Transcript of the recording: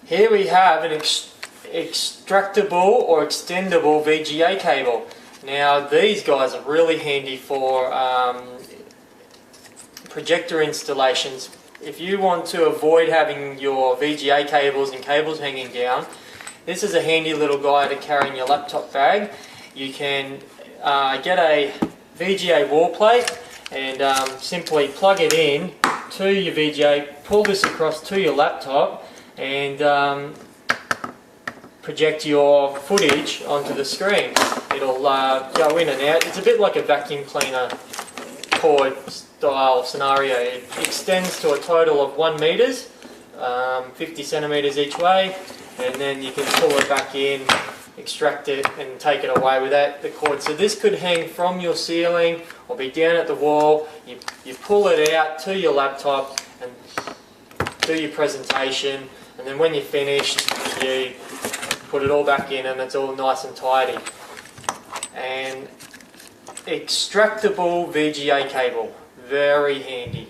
Here we have an extractable or extendable VGA cable. Now these guys are really handy for projector installations. If you want to avoid having your VGA cables and cables hanging down, this is a handy little guy to carry in your laptop bag. You can get a VGA wall plate and simply plug it in to your VGA, pull this across to your laptop and project your footage onto the screen. It'll go in and out. It's a bit like a vacuum cleaner cord style scenario. It extends to a total of 1 meters, 50 centimeters each way, and then you can pull it back in, extract it and take it away without the cord. So this could hang from your ceiling or be down at the wall. You pull it out to your laptop and do your presentation, and then when you're finished you put it all back in and it's all nice and tidy. And extractable VGA cable, very handy.